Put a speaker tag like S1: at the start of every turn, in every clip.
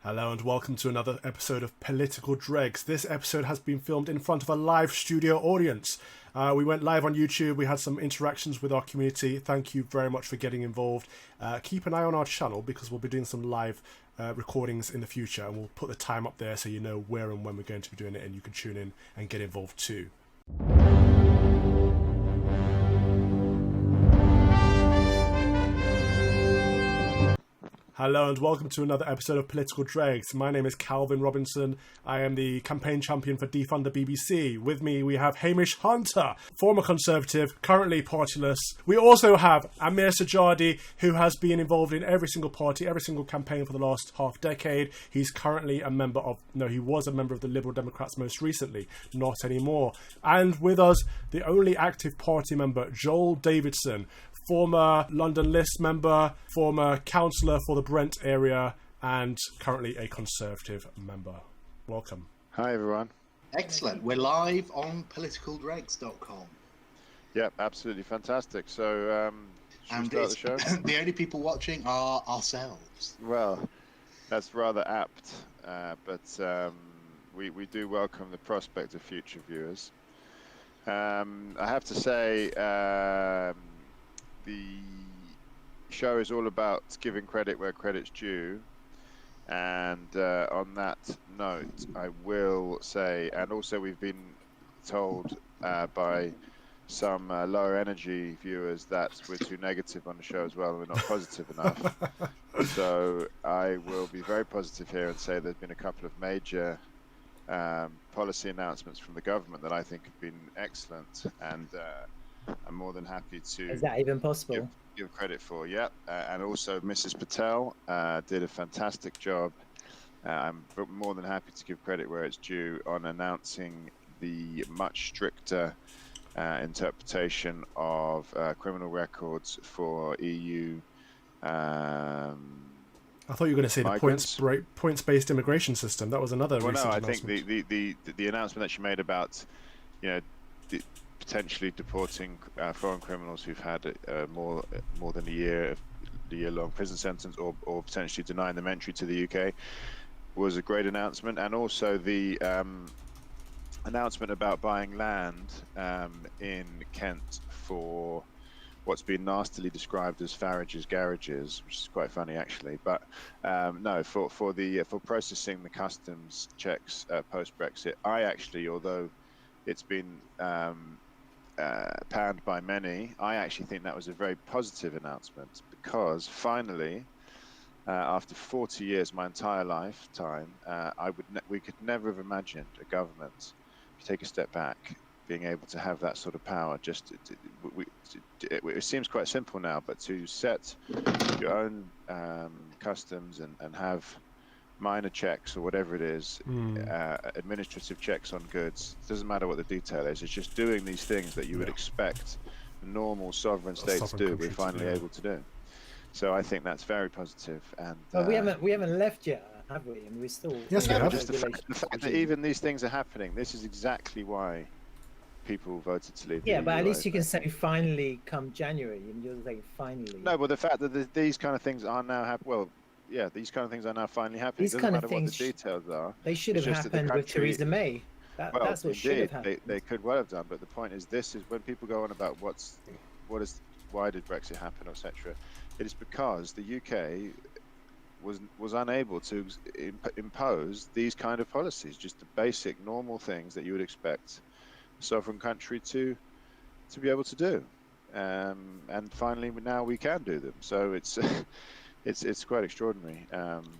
S1: Hello and welcome to another episode of Political Dregs. This episode has been filmed in front of a live studio audience. We went live on YouTube. We had some interactions with our community. Thank you very much for getting involved. Keep an eye on our channel because we'll be doing some live recordings in the future, and we'll put the time up there so you know where and when we're going to be doing it, and you can tune in and get involved too. Hello and welcome to another episode of Political Dregs. My name is Calvin Robinson. I am the campaign champion for Defund the BBC. With me we have Hamish Hunter, former Conservative, currently partyless. We also have Amir Sajadi, who has been involved in every single party, every single campaign for the last half decade. He's currently a member of, he was a member of the Liberal Democrats most recently, not anymore. And with us, the only active party member, Joel Davidson, former London List member, former councillor for the Brent area, and currently a Conservative member. Welcome.
S2: Hi, everyone.
S3: Excellent. We're live on politicaldregs.com.
S2: Yep, absolutely fantastic. So, should we start the show?
S3: The only people watching are ourselves.
S2: Well, that's rather apt, but we do welcome the prospect of future viewers. I have to say, the show is all about giving credit where credit's due, and on that note I will say, and also we've been told by some lower energy viewers that we're too negative on the show as well, and we're not positive enough. So I will be very positive here and say there's been a couple of major policy announcements from the government that I think have been excellent, and I'm more than happy to.
S4: Is that even possible?
S2: Give credit for, yeah. And also Mrs. Patel did a fantastic job. I'm more than happy to give credit where it's due on announcing the much stricter interpretation of criminal records for EU.
S1: I thought you were going to say
S2: migrants.
S1: The points-based immigration system. That was another.
S2: Well,
S1: recent
S2: no, I
S1: announcement.
S2: think the announcement that she made about, potentially deporting foreign criminals who've had more than a year-long prison sentence, or potentially denying them entry to the UK, was a great announcement. And also the announcement about buying land in Kent for what's been nastily described as Farage's garages, which is quite funny actually. But no, for processing the customs checks post-Brexit, I actually, although it's been panned by many, I actually think that was a very positive announcement, because finally, after 40 years, my entire lifetime, we could never have imagined a government, if you take a step back, being able to have that sort of power. It seems quite simple now, but to set your own customs and have minor checks or whatever it is, administrative checks on goods, doesn't matter what the detail is, it's just doing these things that you would expect normal sovereign states to do, we're finally able to do. So I think that's very positive. And
S4: well, we haven't left yet, have we? And we're still.
S1: Yes, we have.
S2: Just the fact that even these things are happening, this is exactly why people voted to leave.
S4: Yeah, but at least you can say finally come January, and you'll say finally.
S2: No, but the fact that these kind of things are now happening. Well, yeah, these kind of things are now finally happening.
S4: These
S2: it doesn't
S4: kind
S2: matter
S4: of things
S2: what the details are.
S4: They should have happened with Theresa May. That's what should have happened.
S2: They could well have done, but the point is, this is when people go on about why did Brexit happen, etc. It is because the UK was unable to impose these kind of policies, just the basic normal things that you would expect a sovereign country to be able to do, and finally now we can do them. So it's quite extraordinary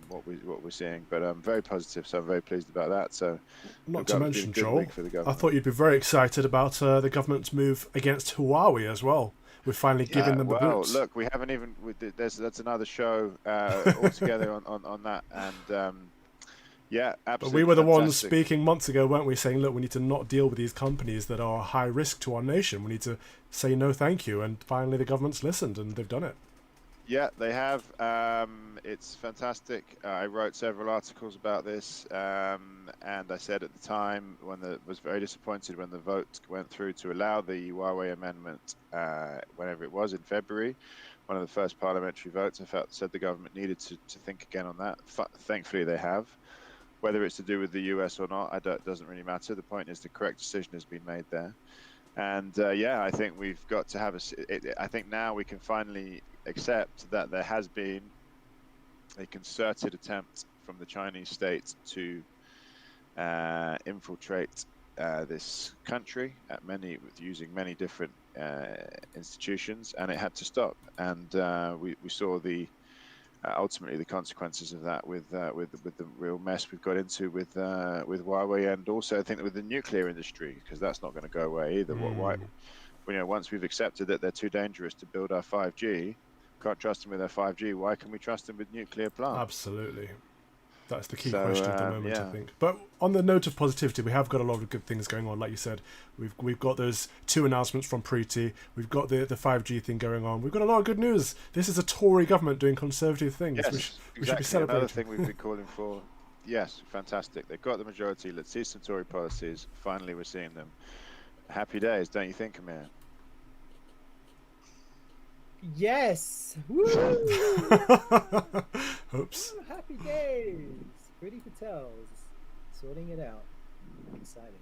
S2: what we're seeing, but I'm very positive, so I'm very pleased about that. So
S1: not to mention, Joel, I thought you'd be very excited about the government's move against Huawei as well. We're finally giving them the boots.
S2: Look, we haven't even. That's another show altogether on that, and yeah, absolutely.
S1: But we were the ones speaking months ago, weren't we? Saying, look, we need to not deal with these companies that are high risk to our nation. We need to say no, thank you. And finally, the government's listened, and they've done it.
S2: Yeah, they have. It's fantastic. I wrote several articles about this, and I said at the time was very disappointed when the vote went through to allow the Huawei amendment, whenever it was in February, one of the first parliamentary votes. Said the government needed to think again on that. Thankfully, they have. Whether it's to do with the US or not, doesn't really matter. The point is the correct decision has been made there. And yeah, I think we've got to have I think now we can finally accept that there has been a concerted attempt from the Chinese state to infiltrate this country using many different institutions, and it had to stop. And we saw ultimately the consequences of that with the real mess we've got into with Huawei, and also I think with the nuclear industry, because that's not going to go away either. Why, once we've accepted that they're too dangerous to build our 5G, can't trust them with their 5G. Why can we trust them with nuclear plants?
S1: Absolutely. That's the key question at the moment,
S2: yeah.
S1: I think. But on the note of positivity, we have got a lot of good things going on. Like you said, we've got those 2 announcements from Preeti. We've got the 5G thing going on. We've got a lot of good news. This is a Tory government doing conservative things.
S2: Yes,
S1: we should be celebrating.
S2: Another thing we've been calling for. Yes, fantastic. They've got the majority. Let's see some Tory policies. Finally, we're seeing them. Happy days, don't you think, Amir?
S4: Yes. Woo!
S1: Oops.
S4: Happy days. Pretty Patel's sorting it out. Exciting.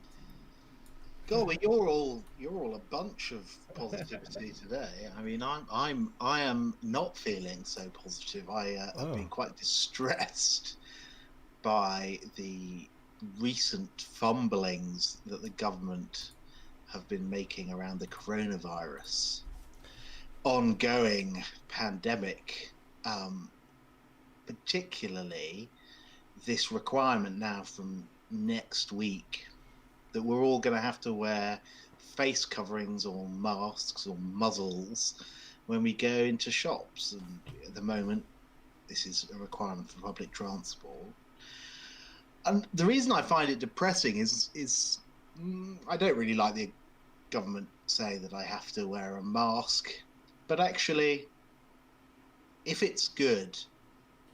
S3: God, well, you're all a bunch of positivity today. I mean, I am not feeling so positive. I've been quite distressed by the recent fumblings that the government have been making around the coronavirus ongoing pandemic, particularly this requirement now from next week that we're all going to have to wear face coverings or masks or muzzles when we go into shops. And at the moment, this is a requirement for public transport. And the reason I find it depressing is I don't really like the government saying that I have to wear a mask. But actually, if it's good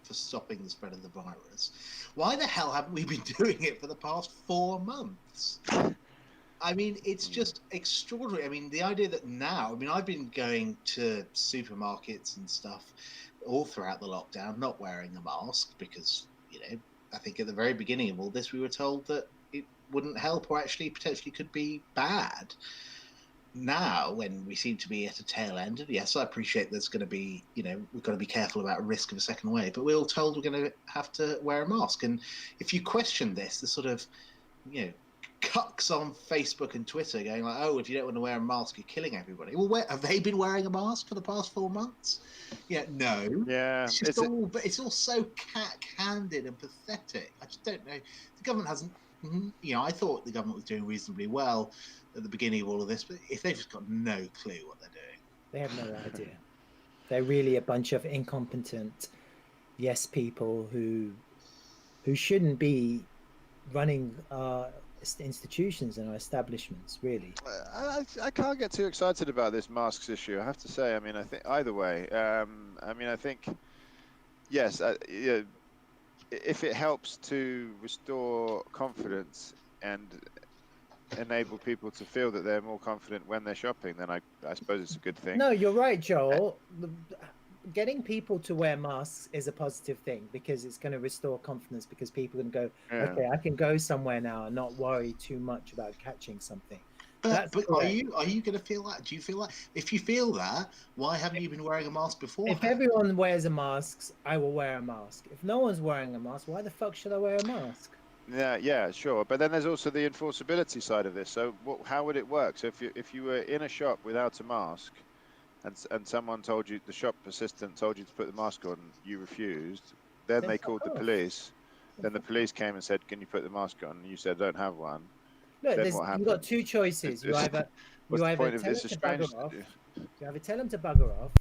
S3: for stopping the spread of the virus, why the hell haven't we been doing it for the past 4 months? I mean, it's just extraordinary. I mean, the idea that now, I mean, I've been going to supermarkets and stuff all throughout the lockdown, not wearing a mask because, I think at the very beginning of all this, we were told that it wouldn't help or actually potentially could be bad. Now, when we seem to be at a tail end, and yes, I appreciate there's going to be, we've got to be careful about risk of a second wave, but we're all told we're going to have to wear a mask. And if you question this, the sort of, cucks on Facebook and Twitter going like, oh, if you don't want to wear a mask, you're killing everybody. Well, have they been wearing a mask for the past 4 months? Yeah, no.
S2: Yeah.
S3: But it's all so cack-handed and pathetic. I just don't know. The government hasn't, I thought the government was doing reasonably well at the beginning of all of this, but if they've just got no clue what they're doing.
S4: They have no idea. They're really a bunch of incompetent yes people who shouldn't be running our institutions and our establishments, really.
S2: I can't get too excited about this masks issue, I have to say. I mean, I think either way. I think, yes, if it helps to restore confidence and enable people to feel that they're more confident when they're shopping, then I suppose it's a good thing.
S4: No, you're right, Joel. Getting people to wear masks is a positive thing because it's going to restore confidence, because people can go, okay, I can go somewhere now and not worry too much about catching something.
S3: But are you going to feel that? Do you feel that? If you feel that, why haven't you been wearing a mask before?
S4: If everyone wears a mask, I will wear a mask. If no one's wearing a mask, why the fuck should I wear a mask?
S2: Yeah, sure. But then there's also the enforceability side of this. So how would it work? So if you were in a shop without a mask, and someone told you, the shop assistant told you to put the mask on, you refused, then they called the police. Then the police came and said, can you put the mask on? And you said, I don't have one.
S4: Look, you've got 2 choices. You either tell them to bugger off. You either tell them to bugger off.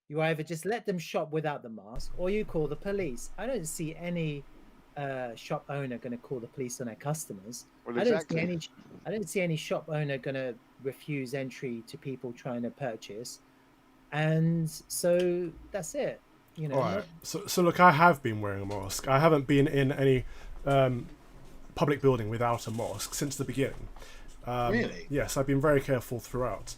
S4: You either just let them shop without the mask, or you call the police. I don't see any shop owner going to call the police on their customers.
S2: Well, exactly.
S4: I don't see any shop owner going to refuse entry to people trying to purchase. And so that's it. You know.
S1: All right. So look, I have been wearing a mask. I haven't been in any public building without a mask since the beginning.
S3: Really?
S1: Yes, I've been very careful throughout.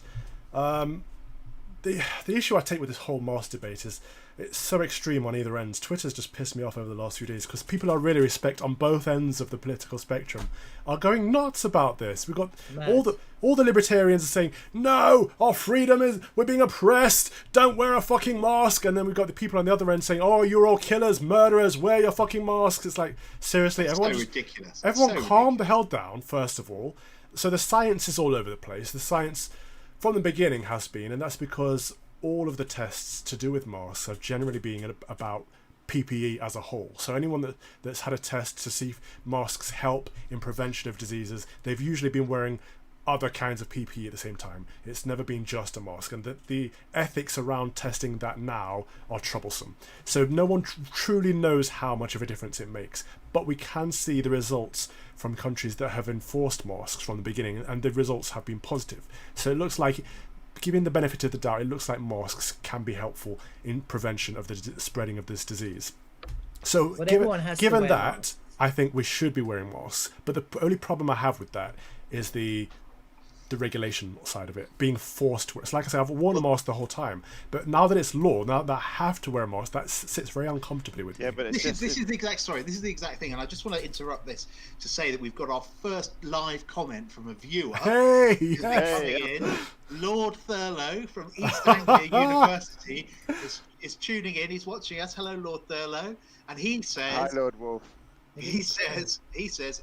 S1: The issue I take with this whole mask debate is it's so extreme on either ends. Twitter's just pissed me off over the last few days because people I really respect on both ends of the political spectrum are going nuts about this. We've got all the libertarians are saying, no, our freedom is, we're being oppressed, don't wear a fucking mask. And then we've got the people on the other end saying, oh, you're all killers, murderers, wear your fucking masks. It's like, seriously, everyone,
S3: ridiculous.
S1: Everyone calm the hell down, first of all. So the science is all over the place. The science from the beginning has been, and that's because all of the tests to do with masks have generally been about PPE as a whole. So anyone that's had a test to see if masks help in prevention of diseases, they've usually been wearing other kinds of PPE at the same time. It's never been just a mask, and the ethics around testing that now are troublesome. So no one truly knows how much of a difference it makes, but we can see the results from countries that have enforced masks from the beginning, and the results have been positive. So it looks like, given the benefit of the doubt, it looks like masks can be helpful in prevention of the spreading of this disease. So given that, I think we should be wearing masks. But the only problem I have with that is the regulation side of it, being forced to wear. It's like I say, I've worn a mask the whole time, but now that it's law, now that I have to wear a mask, that sits very uncomfortably with me.
S2: Yeah, but
S3: this is the exact thing, and I just want to interrupt this to say that we've got our first live comment from a viewer.
S1: Hey.
S3: In. Lord Thurlow from East Anglia University is tuning in. He's watching us. Hello, Lord Thurlow, and he says,
S2: "Hi, Lord Wolf."
S3: He says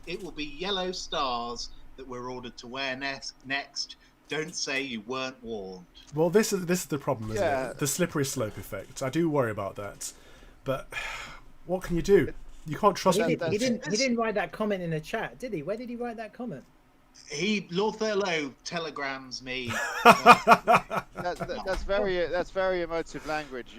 S3: it will be yellow stars that we're ordered to wear next. Don't say you weren't warned.
S1: Well, this is the problem, isn't it? The slippery slope effect. I do worry about that, but what can you do? You can't trust.
S4: He didn't write that comment in the chat, did he? Where did he write that comment?
S3: Lord Thurlow telegrams me.
S2: That's very emotive language,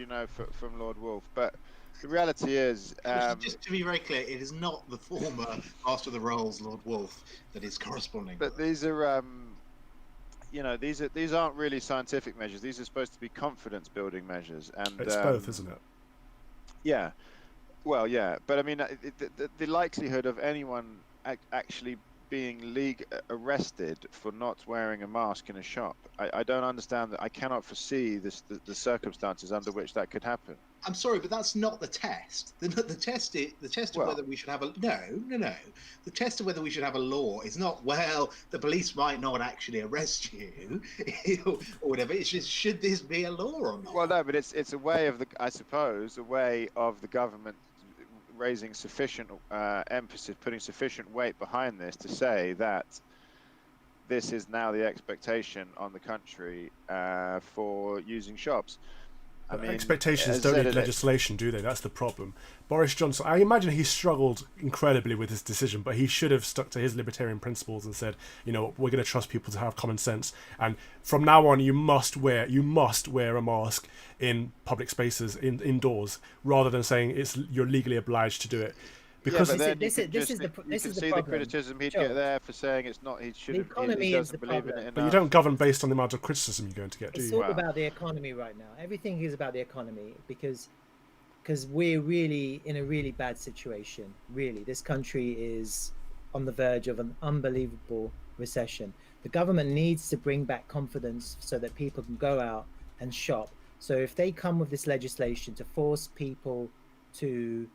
S2: from Lord Wolf. But the reality is,
S3: just to be very clear, it is not the former Master of the Rolls, Lord Wolf, that is corresponding.
S2: But these are, these aren't really scientific measures. These are supposed to be confidence-building measures, and
S1: it's both, isn't it?
S2: Yeah, well, yeah, but I mean, the likelihood of anyone actually being arrested for not wearing a mask in a shop, I don't understand that. I cannot foresee the circumstances under which that could happen.
S3: I'm sorry, but that's not the test. The test of whether we should have a no. The test of whether we should have a law is not, well, the police might not actually arrest you or whatever. It's just, should this be a law or not?
S2: Well, no, but it's a way of a way of the government raising sufficient emphasis, putting sufficient weight behind this to say that this is now the expectation on the country for using shops. I mean,
S1: expectations don't need legislation, do they? That's the problem. Boris Johnson, I imagine he struggled incredibly with his decision, but he should have stuck to his libertarian principles and said, we're going to trust people to have common sense, and from now on you must wear a mask in public spaces, indoors, rather than saying you're legally obliged to do it. Because
S4: this is the problem.
S2: The criticism he'd get there for saying it's not. He shouldn't. He doesn't believe in it enough.
S1: But you don't govern based on the amount of criticism you're going to get, do you?
S4: It's all about the economy right now. Everything is about the economy because we're really in a really bad situation. Really, this country is on the verge of an unbelievable recession. The government needs to bring back confidence so that people can go out and shop. So if they come with this legislation to force people to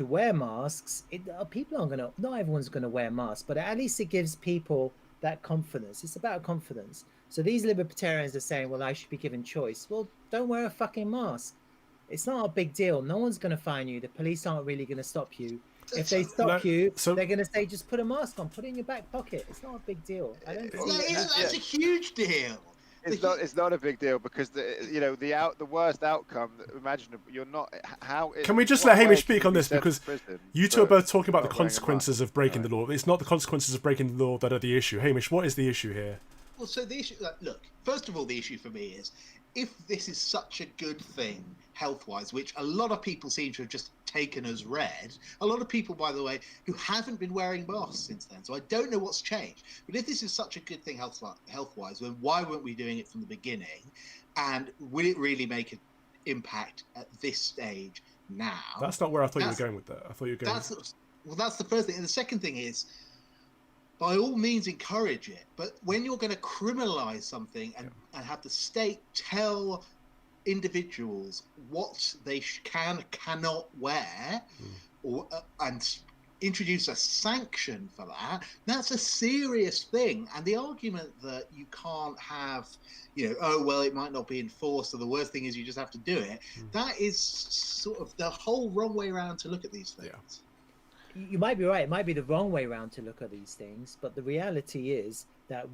S4: wear masks, people aren't gonna. Not everyone's gonna wear masks, but at least it gives people that confidence. It's about confidence. So these libertarians are saying, "Well, I should be given choice." Well, don't wear a fucking mask. It's not a big deal. No one's gonna fine you. The police aren't really gonna stop you. If they stop you, they're gonna say, "Just put a mask on. Put it in your back pocket." It's not a big deal. I don't.
S3: That's a huge deal.
S2: It's not a big deal because the worst outcome imaginable. You're not.
S1: Can we just let Hamish speak on this, because you two are both talking about the consequences of breaking the law. It's not the consequences of breaking the law that are the issue. Hamish, what is the issue here?
S3: Well, so the issue. Look, first of all, the issue for me is if this is such a good thing health-wise, which a lot of people seem to have just taken as read, a lot of people, by the way, who haven't been wearing masks since then, so I don't know what's changed. But if this is such a good thing health-wise, then why weren't we doing it from the beginning? And will it really make an impact at this stage now?
S1: That's not where I thought you were going with that. I thought you were going...
S3: That's the first thing. And the second thing is, by all means, encourage it. But when you're going to criminalize something and have the state tell individuals what they cannot wear, and introduce a sanction for that, that's a serious thing. And the argument that you can't have, oh, well, it might not be enforced, so the worst thing is you just have to do it, that is sort of the whole wrong way around to look at these things.
S4: Yeah. You might be right. It might be the wrong way around to look at these things, but the reality is that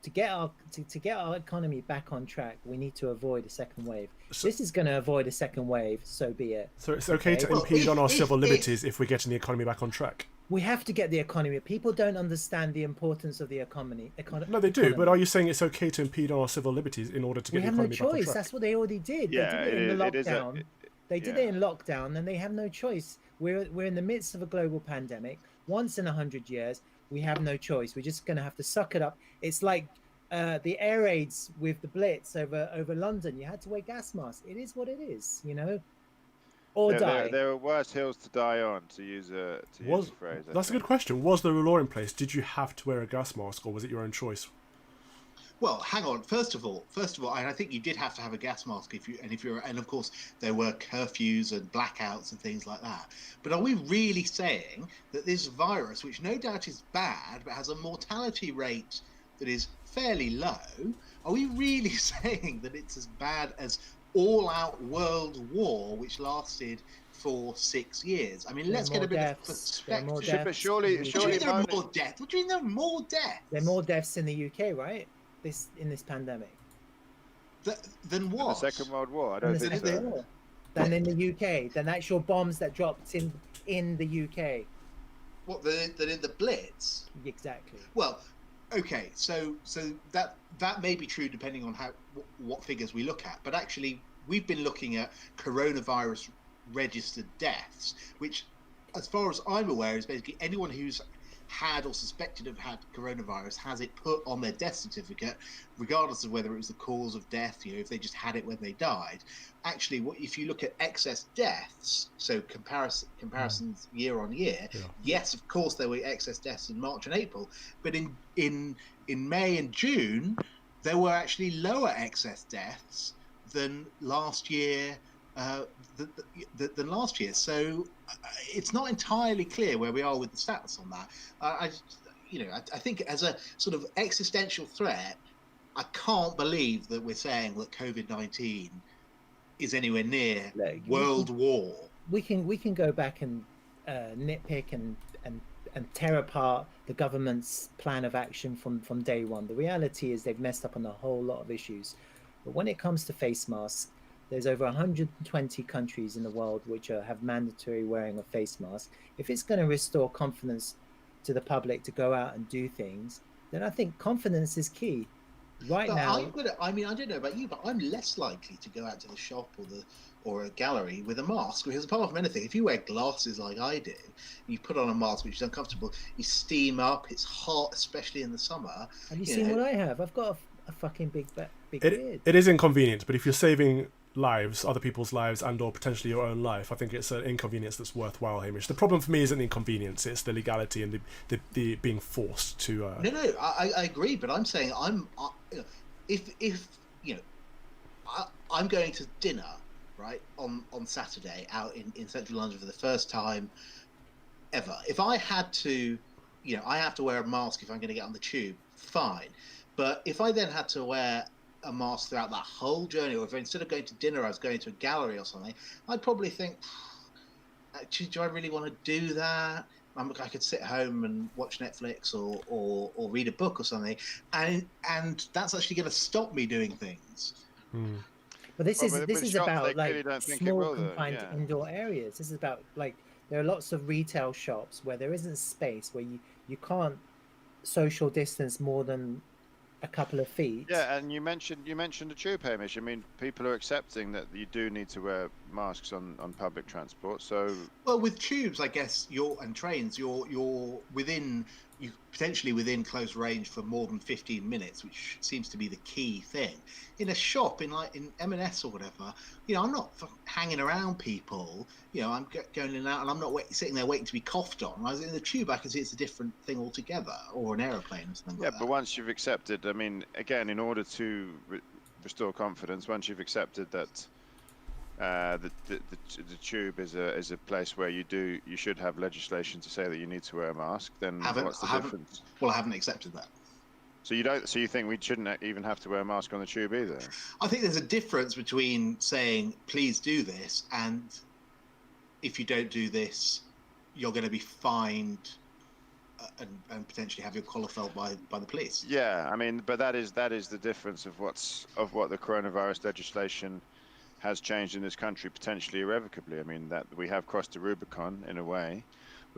S4: to get our economy back on track, we need to avoid a second wave. This is going to avoid a second wave, so be it.
S1: So it's okay to impede on our civil liberties if we're getting the economy back on track.
S4: We have to get the economy. People don't understand the importance of the economy.
S1: No, they do. But are you saying it's okay to impede on our civil liberties in order to get the economy back on track?
S4: We have no choice. That's what they already did.
S2: Yeah,
S4: they did it in the lockdown. They did it in lockdown, and they have no choice. We're in the midst of a global pandemic. Once in 100 years, we have no choice. We're just going to have to suck it up. It's like the air raids with the Blitz over London. You had to wear gas masks. It is what it is, or die.
S2: There are worse hills to die on, to use a phrase.
S1: That's a good question. Was there a law in place? Did you have to wear a gas mask, or was it your own choice?
S3: Well, hang on. First of all, and I think you did have to have a gas mask and of course there were curfews and blackouts and things like that. But are we really saying that this virus, which no doubt is bad, but has a mortality rate that is fairly low, are we really saying that it's as bad as all-out world war, which lasted for 6 years? I mean, let's get a bit of perspective.
S2: But surely
S3: there are more deaths. What do you mean there are more deaths?
S4: There are more deaths in the UK, right? In this pandemic.
S3: Than what?
S2: The Second World War. I don't think so.
S4: Than in the UK. Than actual bombs that dropped in the UK.
S3: What? Than in the Blitz?
S4: Exactly.
S3: Well, okay. So that may be true depending on what figures we look at. But actually, we've been looking at coronavirus registered deaths, which, as far as I'm aware, is basically anyone who's had or suspected of had coronavirus has it put on their death certificate, regardless of whether it was the cause of death, if they just had it when they died. Actually, if you look at excess deaths, so comparisons year on year, yes, of course there were excess deaths in March and April, but in May and June there were actually lower excess deaths than last year. Than last year, so it's not entirely clear where we are with the stats on that. I think as a sort of existential threat, I can't believe that we're saying that COVID-19 is anywhere near world war.
S4: We can go back and nitpick and tear apart the government's plan of action from day one. The reality is they've messed up on a whole lot of issues. But when it comes to face masks, there's over 120 countries in the world which have mandatory wearing of face masks. If it's going to restore confidence to the public to go out and do things, then I think confidence is key. Now,
S3: I don't know about you, but I'm less likely to go out to the shop or a gallery with a mask, because apart from anything, if you wear glasses like I do, you put on a mask which is uncomfortable, you steam up, it's hot, especially in the summer.
S4: Have you seen what I have? I've got a fucking big beard.
S1: It is inconvenient, but if you're saving lives, other people's lives, and or potentially your own life, I think it's an inconvenience that's worthwhile, Hamish. The problem for me isn't the inconvenience, it's the legality and the being forced to
S3: No, I agree, but I'm saying if I'm going to dinner right on Saturday out in central London for the first time ever. If I had to, I have to wear a mask if I'm going to get on the tube, fine, but if I then had to wear a mask throughout that whole journey, or if instead of going to dinner I was going to a gallery or something, I'd probably think, actually, do I really want to do that? I could sit home and watch Netflix or read a book or something, and that's actually going to stop me doing things.
S4: But this is about like small confined indoor areas. This is about there are lots of retail shops where there isn't space, where you can't social distance more than a couple of feet.
S2: Yeah, and you mentioned the tube, Hamish. I mean, people are accepting that you do need to wear masks on public transport. So,
S3: well, with tubes, I guess and trains, you're within, you potentially within close range for more than 15 minutes, which seems to be the key thing. In a shop, in M&S or whatever, I'm not hanging around people. I'm going in and out, and I'm not sitting there waiting to be coughed on. Whereas in the tube, I can see it's a different thing altogether, or an aeroplane or something like that.
S2: Yeah, but once you've accepted, I mean, again, in order to restore confidence, once you've accepted that the tube is a place where you should have legislation to say that you need to wear a mask, then what's the difference?
S3: Well, I haven't accepted that.
S2: So you think we shouldn't even have to wear a mask on the tube either?
S3: I think there's a difference between saying please do this and if you don't do this, you're going to be fined and potentially have your collar felt by the police.
S2: Yeah, I mean, but that is the difference of what the coronavirus legislation has changed in this country, potentially irrevocably. I mean, that we have crossed the Rubicon in a way,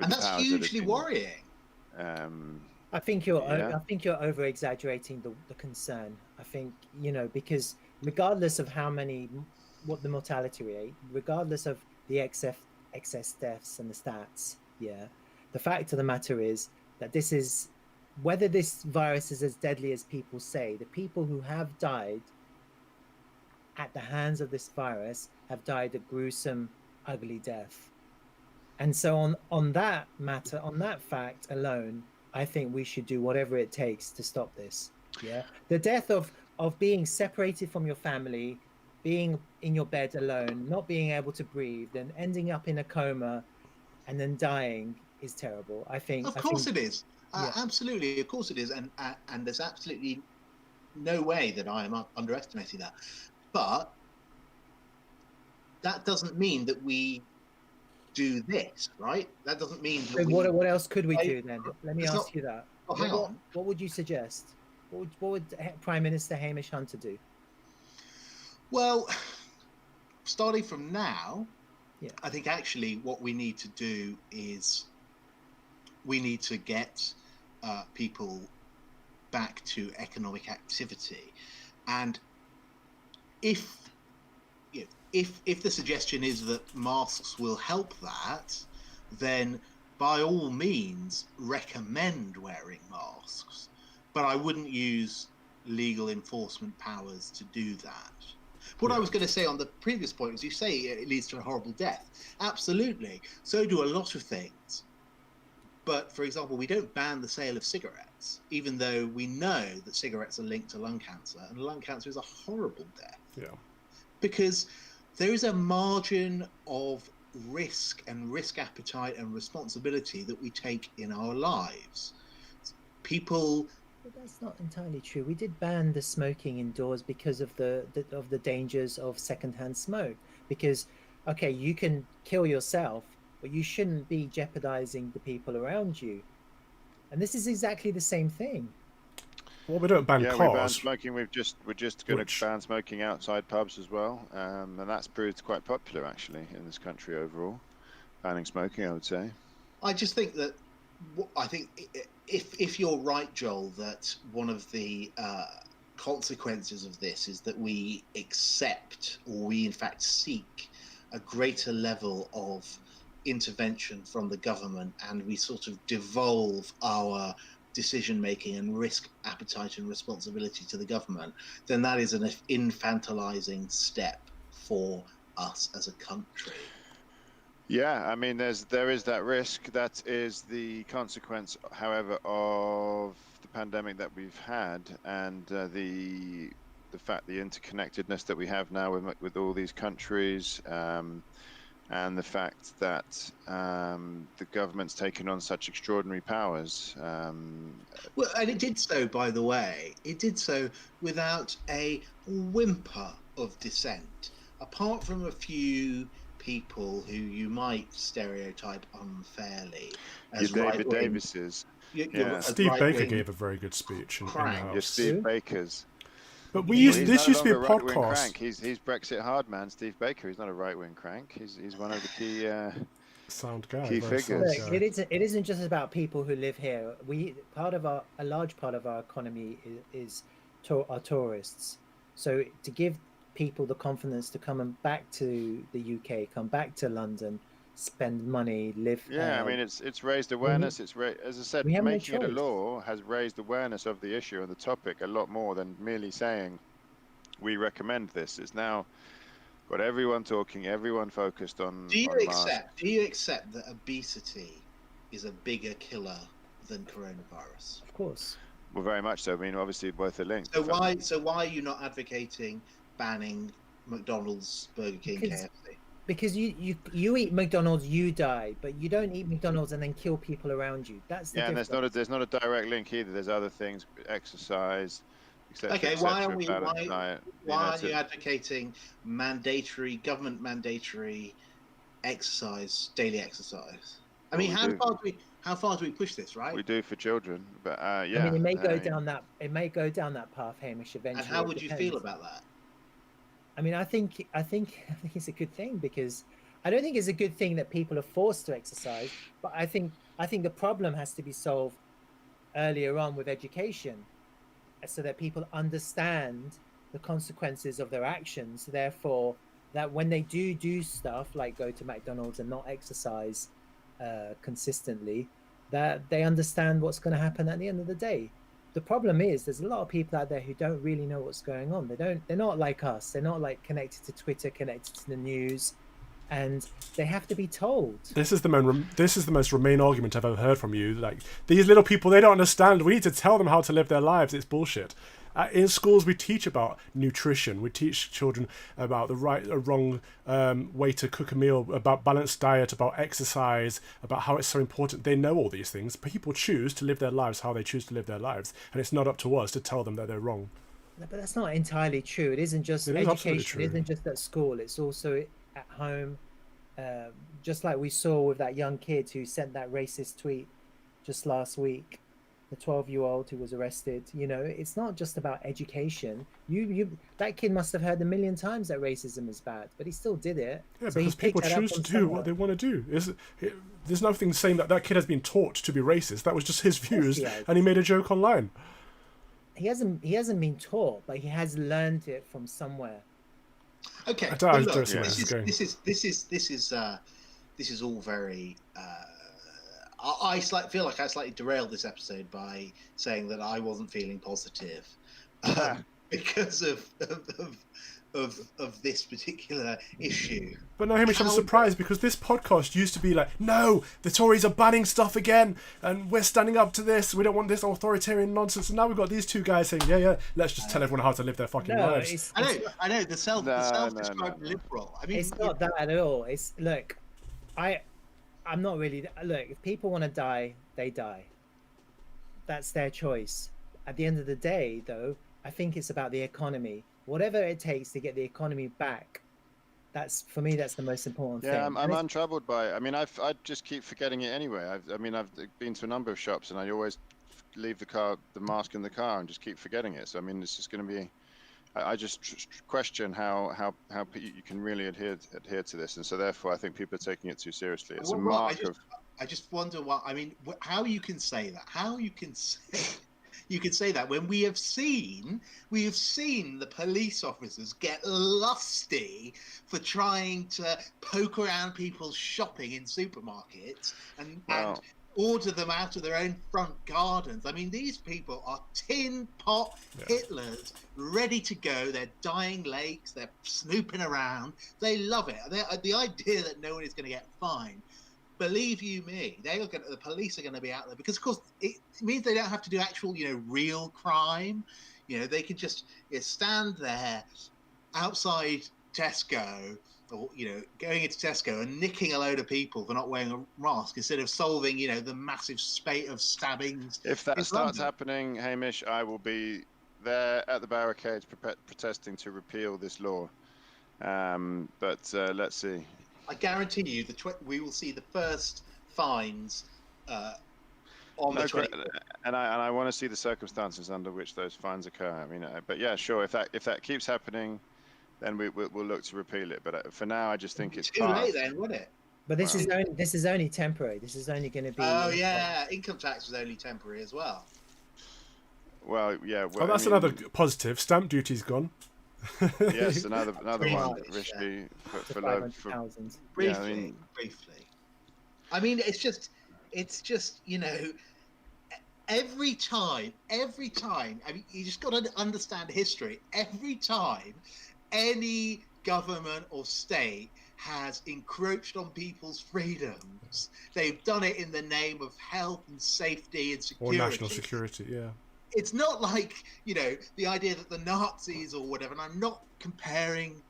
S3: and that's hugely worrying.
S4: I think you're over exaggerating the concern. I think because regardless of what the mortality rate, regardless of the excess deaths and the stats, the fact of the matter is that whether this virus is as deadly as people say, the people who have died at the hands of this virus have died a gruesome, ugly death. And so on that matter, on that fact alone, I think we should do whatever it takes to stop this. Yeah. The death of being separated from your family, being in your bed alone, not being able to breathe, then ending up in a coma and then dying is terrible. I think.
S3: Of course it is. Absolutely. Of course it is. And there's absolutely no way that I am underestimating that. But that doesn't mean that we do this, right? That doesn't mean that
S4: what else could we do then? Let me ask you that.
S3: Oh, hang on.
S4: What would you suggest? What would Prime Minister Hamish Hunter do?
S3: Well, starting from now, I think actually what we need to do is we need to get people back to economic activity. And if the suggestion is that masks will help that, then by all means recommend wearing masks. But I wouldn't use legal enforcement powers to do that. What I was going to say on the previous point is, you say it leads to a horrible death. Absolutely. So do a lot of things. But, for example, we don't ban the sale of cigarettes, even though we know that cigarettes are linked to lung cancer, and lung cancer is a horrible death.
S1: Yeah.
S3: Because there is a margin of risk and risk appetite and responsibility that we take in our lives. People...
S4: But that's not entirely true. We did ban the smoking indoors because of the dangers of secondhand smoke. Because, okay, you can kill yourself, but you shouldn't be jeopardizing the people around you. And this is exactly the same thing.
S1: Well, we don't ban cars.
S2: We ban smoking. We're just going to ban smoking outside pubs as well, and that's proved quite popular actually in this country overall. Banning smoking, I would say.
S3: I just think that if you're right, Joel, that one of the consequences of this is that we accept, or we in fact seek, a greater level of intervention from the government, and we sort of devolve our decision-making and risk appetite and responsibility to the government, then that is an infantilizing step for us as a country.
S2: Yeah, I mean, there is that risk. That is the consequence, however, of the pandemic that we've had, and the fact, the interconnectedness that we have now with all these countries, and the fact that the government's taken on such extraordinary powers.
S3: Well, and it did so, by the way, it did so without a whimper of dissent, apart from a few people who you might stereotype unfairly as
S2: David Davises.
S1: Steve Baker gave a very good speech in the House.
S2: Steve Baker's.
S1: But this used to be a podcast.
S2: He's Brexit hard man, Steve Baker. He's not a right-wing crank. He's one of the key
S1: Sound guy.
S2: Key
S1: very sound
S2: figures.
S1: guy.
S4: It isn't just about people who live here. A large part of our economy is our tourists. So to give people the confidence to come back to the UK, come back to London, spend money, live.
S2: Yeah, I mean, it's raised awareness. As I said, making it a law has raised awareness of the issue and the topic a lot more than merely saying we recommend this. It's now got everyone talking, everyone focused on.
S3: Do you accept that obesity is a bigger killer than coronavirus?
S4: Of course.
S2: Well, very much so. I mean, obviously both are linked.
S3: So why are you not advocating banning McDonald's, Burger King, KFC?
S4: Because you eat McDonald's, you die, but you don't eat McDonald's and then kill people around you. That's the difference.
S2: And there's not a direct link either. There's other things, exercise, etc.
S3: Okay, why are you advocating government mandatory exercise, daily exercise? I mean, how far do we push this, right?
S2: We do for children, but
S4: I mean, it may go down that path, Hamish, eventually.
S3: And how would you feel about that?
S4: I mean, I think it's a good thing, because I don't think it's a good thing that people are forced to exercise, but I think the problem has to be solved earlier on with education, so that people understand the consequences of their actions. Therefore, that when they do stuff like go to McDonald's and not exercise consistently, that they understand what's going to happen at the end of the day. The problem is there's a lot of people out there who don't really know what's going on. They're not like us. They're not like connected to Twitter, connected to the news, and they have to be told.
S1: This is the most Remain argument I've ever heard from you. Like, these little people, they don't understand. We need to tell them how to live their lives. It's bullshit. In schools, we teach about nutrition. We teach children about the right or wrong way to cook a meal, about balanced diet, about exercise, about how it's so important. They know all these things. People choose to live their lives how they choose to live their lives, and it's not up to us to tell them that they're wrong.
S4: But that's not entirely true. It isn't just education. It isn't just at school. It's also at home. Just like we saw with that young kid who sent that racist tweet just last week. The 12-year-old who was arrested. You know, it's not just about education. That kid must have heard a million times that racism is bad, but he still did it.
S1: Yeah, so because people choose to do what they want to do. There's nothing saying that kid has been taught to be racist. That was just his views, and he made a joke online.
S4: He hasn't been taught, but he has learned it from somewhere.
S3: Okay, this is all very. I feel like I slightly derailed this episode by saying that I wasn't feeling positive because of this particular issue.
S1: But no, Hamish, I'm surprised, because this podcast used to be like, no, the Tories are banning stuff again, and we're standing up to this. We don't want this authoritarian nonsense. And now we've got these two guys saying, yeah, let's just tell everyone how to live their fucking lives.
S3: I know the self-described liberal. I mean,
S4: it's not that at all. I'm not really. Look, if people want to die, they die. That's their choice. At the end of the day, though, I think it's about the economy. Whatever it takes to get the economy back, that's the most important thing.
S2: Yeah, I'm untroubled by it. I mean, I just keep forgetting it anyway. I've been to a number of shops, and I always leave the mask in the car, and just keep forgetting it. So I mean, it's just going to be. I just question how you can really adhere to this, and so therefore I think people are taking it too seriously. It's a mark of.
S3: I just wonder how you can say that. How you can say that when we have seen the police officers get lusty for trying to poke around people's shopping in supermarkets and order them out of their own front gardens. I mean, these people are tin pot Hitlers, ready to go. They're dying lakes. They're snooping around. They love it. The idea that no one is going to get fined, believe you me, the police are going to be out there, because of course it means they don't have to do actual, real crime. They can just stand there outside Tesco, or going into Tesco and nicking a load of people for not wearing a mask, instead of solving the massive spate of stabbings.
S2: If that starts happening, Hamish, I will be there at the barricades protesting to repeal this law. But let's see.
S3: I guarantee you we will see the first fines on the 20th.
S2: And I want to see the circumstances under which those fines occur. I mean, but yeah, sure. If that keeps happening, then we'll look to repeal it. But for now, I just think it's
S3: too late then, wouldn't it?
S4: But this is only temporary. This is only going to be.
S3: Oh yeah, income tax was only temporary as well.
S2: Well, yeah. Well,
S1: that's another positive. Stamp duty's gone.
S2: Yes, another one, Rishi, for
S3: Briefly. I mean, it's just, every time. I mean, you just got to understand history. Every time any government or state has encroached on people's freedoms, they've done it in the name of health and safety and security.
S1: Or national security, yeah.
S3: It's not like, the idea that the Nazis or whatever, and I'm not comparing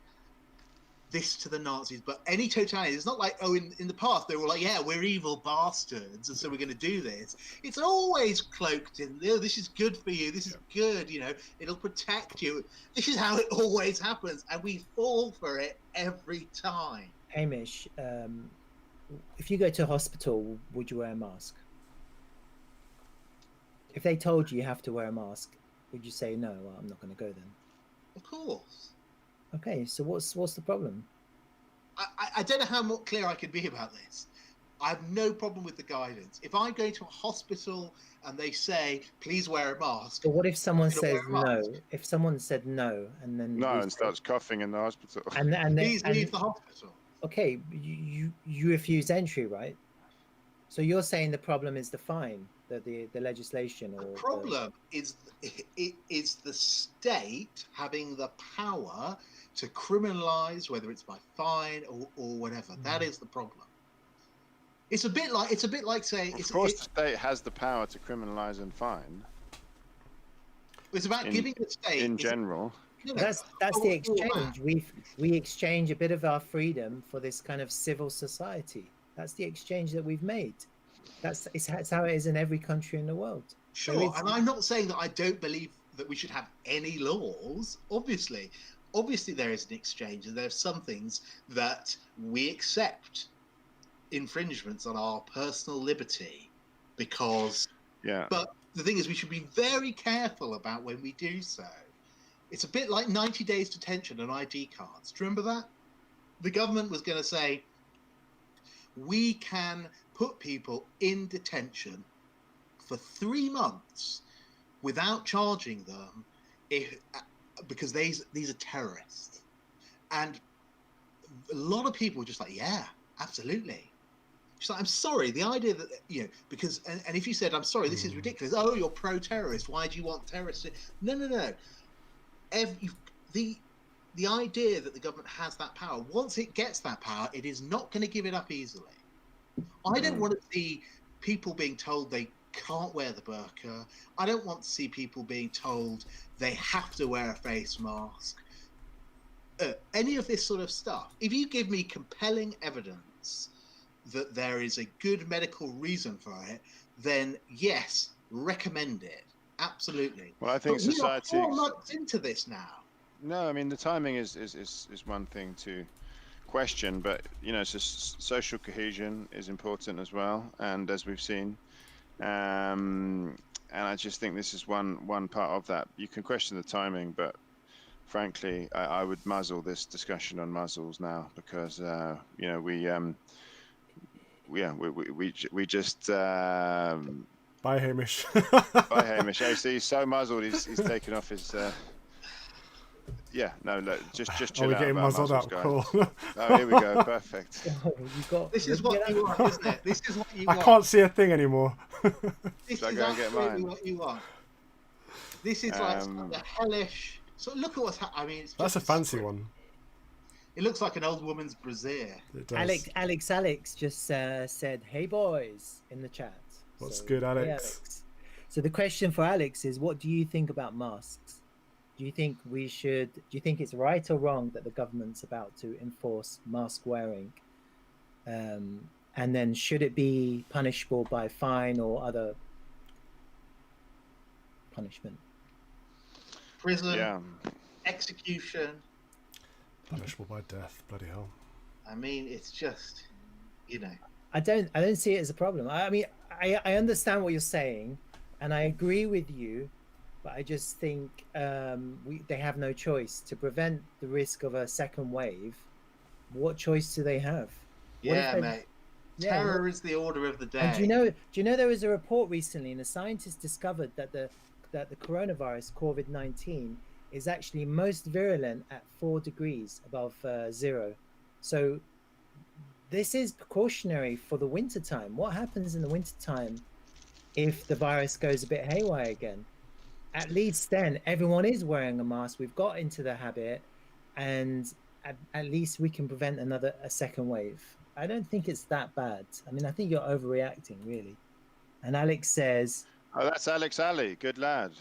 S3: this to the Nazis, but any totality, it's not like, in the past they were like, yeah, we're evil bastards, and so we're going to do this. It's always cloaked in, this is good for you, this is good, it'll protect you. This is how it always happens, and we fall for it every time.
S4: Hamish, if you go to a hospital, would you wear a mask? If they told you have to wear a mask, would you say, no, well, I'm not going to go then?
S3: Of course.
S4: Okay, so what's the problem?
S3: I don't know how more clear I can be about this. I have no problem with the guidance. If I go to a hospital and they say, please wear a mask.
S4: But what if someone says no? If someone said no and then...
S2: No, and starts coughing in the hospital.
S3: Please leave the hospital.
S4: Okay, you refuse entry, right? So you're saying the problem is the fine, the legislation? Or
S3: the problem is the state having the power to criminalize, whether it's by fine or whatever. That is the problem. It's a bit like saying.
S2: Of course, the state has the power to criminalize and fine.
S3: It's about giving the state
S2: in general.
S4: That's the exchange. We exchange a bit of our freedom for this kind of civil society. That's the exchange that we've made. That's how it is in every country in the world.
S3: Sure, and I'm not saying that I don't believe that we should have any laws. Obviously there is an exchange, and there are some things that we accept infringements on our personal liberty because.
S2: Yeah.
S3: But the thing is, we should be very careful about when we do so. It's a bit like 90 days detention on ID cards. Do you remember that? The government was going to say, we can put people in detention for 3 months without charging them because these are terrorists. And a lot of people were just like, yeah, absolutely. She's like, I'm sorry, the idea that, because, and if you said, I'm sorry, this is ridiculous. Oh, you're pro-terrorist. Why do you want terrorists? No. The idea that the government has that power, once it gets that power, it is not going to give it up easily. I don't want to see people being told they can't wear the burqa. I don't want to see people being told they have to wear a face mask. Any of this sort of stuff. If you give me compelling evidence that there is a good medical reason for it, then yes, recommend it. Absolutely.
S2: Well, I think society.
S3: We're 4 months into this now.
S2: No, I mean the timing is one thing to question, but social cohesion is important as well, and as we've seen, and I just think this is one part of that. You can question the timing, but frankly, I would muzzle this discussion on muzzles now because we just.
S1: Bye, Hamish.
S2: Bye, Hamish. Oh, see, he's so muzzled, he's taken off his. Yeah, no, look, just chill out.
S1: We're getting muzzled up. Cool.
S2: Oh, here we go. Perfect.
S3: This is what you want, isn't it? This is what you want.
S1: I can't see a thing anymore.
S3: This is absolutely what you want. This is like the hellish. So look at what's happening. I mean,
S1: that's a fancy one.
S3: It looks like an old woman's brassiere.
S1: It does.
S4: Alex just said, "Hey boys," in the chat.
S1: What's good, Alex?
S4: Hey, Alex? So the question for Alex is, what do you think about masks? Do you think it's right or wrong that the government's about to enforce mask wearing? And then should it be punishable by fine or other punishment?
S3: Prison, execution.
S1: Punishable by death, bloody hell.
S3: I mean, it's just,
S4: I don't see it as a problem. I mean, I understand what you're saying, and I agree with you, but I just think they have no choice to prevent the risk of a second wave. What choice do they have?
S3: Yeah, mate. Terror is the order of the day.
S4: And do you know there was a report recently, and a scientist discovered that the coronavirus COVID-19 is actually most virulent at 4 degrees above zero. So this is precautionary for the wintertime. What happens in the wintertime if the virus goes a bit haywire again? At least then everyone is wearing a mask. We've got into the habit, and at least we can prevent a second wave. I don't think it's that bad. I mean, I think you're overreacting, really. And Alex says...
S2: Oh, that's Alex Ali. Good lad.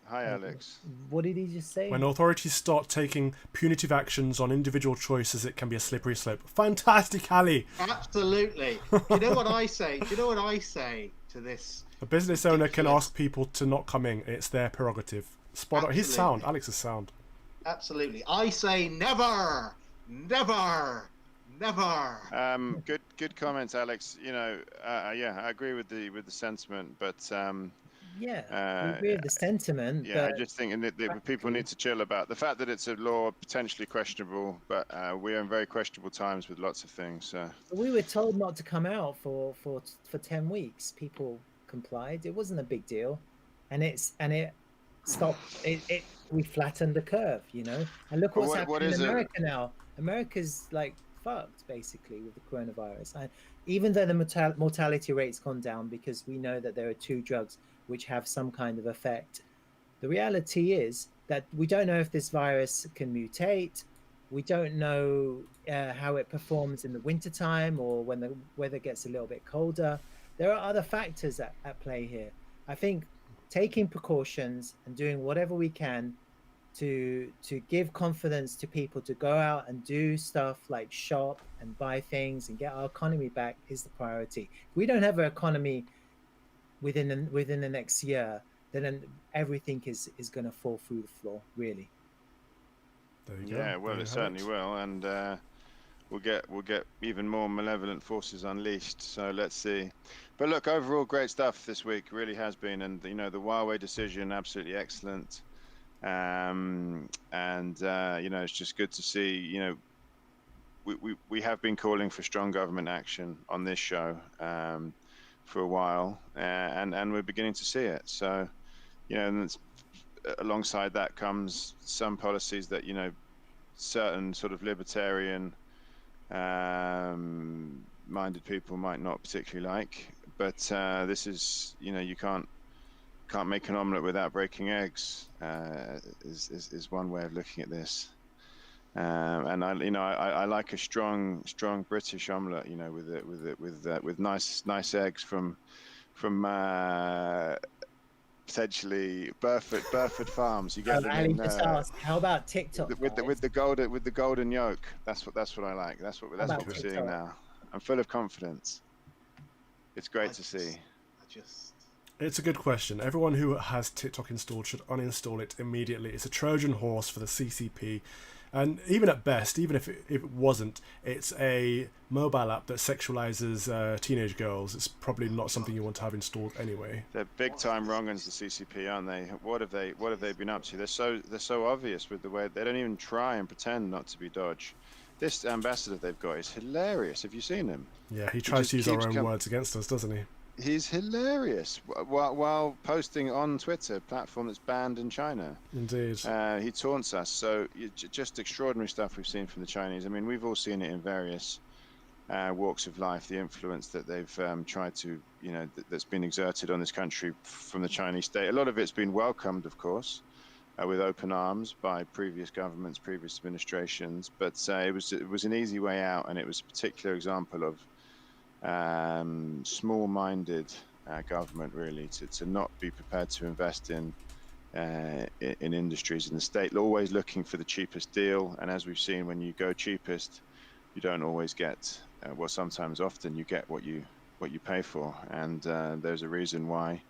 S2: Hi, Alex.
S4: What did he just say?
S1: When authorities start taking punitive actions on individual choices, it can be a slippery slope. Fantastic, Ali.
S3: Absolutely. Do you know what I say? Do you know what I say to this?
S1: A business owner can ask people to not come in. It's their prerogative. Spot on. He's sound. Alex is sound.
S3: Absolutely. I say never, never, never.
S2: Good comments, Alex. You know, yeah, I agree with the sentiment, but
S4: yeah, I agree with the sentiment.
S2: Yeah, I just think that people need to chill about the fact that it's a law potentially questionable, but we are in very questionable times with lots of things. So.
S4: We were told not to come out for 10 weeks. People complied. It wasn't a big deal, and it stopped. We flattened the curve, you know. And look what's happening in America now. America's like fucked basically with the coronavirus. And even though the mortality rate's gone down because we know that there are 2 drugs which have some kind of effect, the reality is that we don't know if this virus can mutate. We don't know how it performs in the wintertime or when the weather gets a little bit colder. There are other factors at play here. I think taking precautions and doing whatever we can to give confidence to people to go out and do stuff like shop and buy things and get our economy back is the priority. If we don't have an economy within the next year, then everything is going to fall through the floor, really.
S1: There you go.
S2: Yeah, well, it certainly will, and we'll get even more malevolent forces unleashed. So let's see. But look, overall, great stuff this week. Really has been, and you know, the Huawei decision, absolutely excellent. And you know, it's just good to see. You know, we have been calling for strong government action on this show for a while, and we're beginning to see it. So, you know, and alongside that comes some policies that, you know, certain sort of libertarian minded people might not particularly like, but this is, you know, you can't make an omelette without breaking eggs, is one way of looking at this. And I like a strong British omelette, you know, with nice eggs from potentially Burford Farms. You get them
S4: Ali just asked, how about TikTok?
S2: With the golden yolk. That's what I like. That's what we're seeing now. I'm full of confidence. It's great to see.
S1: It's a good question. Everyone who has TikTok installed should uninstall it immediately. It's a Trojan horse for the CCP. And even at best, even if it wasn't, it's a mobile app that sexualizes teenage girls. It's probably not something you want to have installed anyway.
S2: They're big time wrong uns, the CCP, aren't they? What have they been up to? They're so obvious with the way they don't even try and pretend not to be dodge. This ambassador they've got is hilarious. Have you seen him?
S1: Yeah, he tries to use our own words against us, doesn't he?
S2: He's hilarious while posting on Twitter, a platform that's banned in China.
S1: Indeed.
S2: He taunts us. So just extraordinary stuff we've seen from the Chinese. I mean, we've all seen it in various walks of life, the influence that they've tried to, you know, that's been exerted on this country from the Chinese state. A lot of it's been welcomed, of course, with open arms by previous governments, previous administrations. But it was an easy way out, and it was a particular example of small-minded government, really, to not be prepared to invest in industries in the state, always looking for the cheapest deal. And as we've seen, when you go cheapest, you don't always get often you get what you pay for. And there's a reason why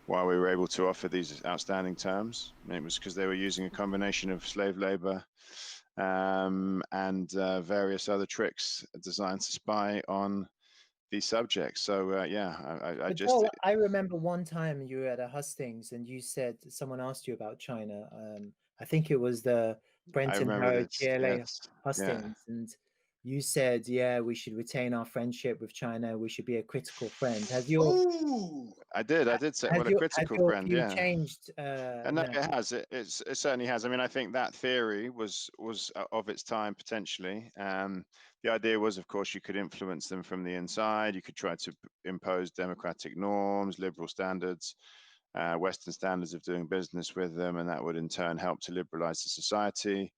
S2: we were able to offer these outstanding terms. And it was because they were using a combination of slave labor and various other tricks designed to spy on these subjects. So
S4: I remember one time you were at a hustings and you said someone asked you about China. I think it was the Brenton Harrow GLA hustings, and you said, yeah, we should retain our friendship with China. We should be a critical friend. Has your
S2: I did say what a critical friend.
S4: view
S2: Yeah.
S4: changed?
S2: And no,
S4: No.
S2: it has. It certainly has. I mean, I think that theory was of its time potentially. The idea was, of course, you could influence them from the inside. You could try to impose democratic norms, liberal standards, Western standards of doing business with them, and that would in turn help to liberalize the society.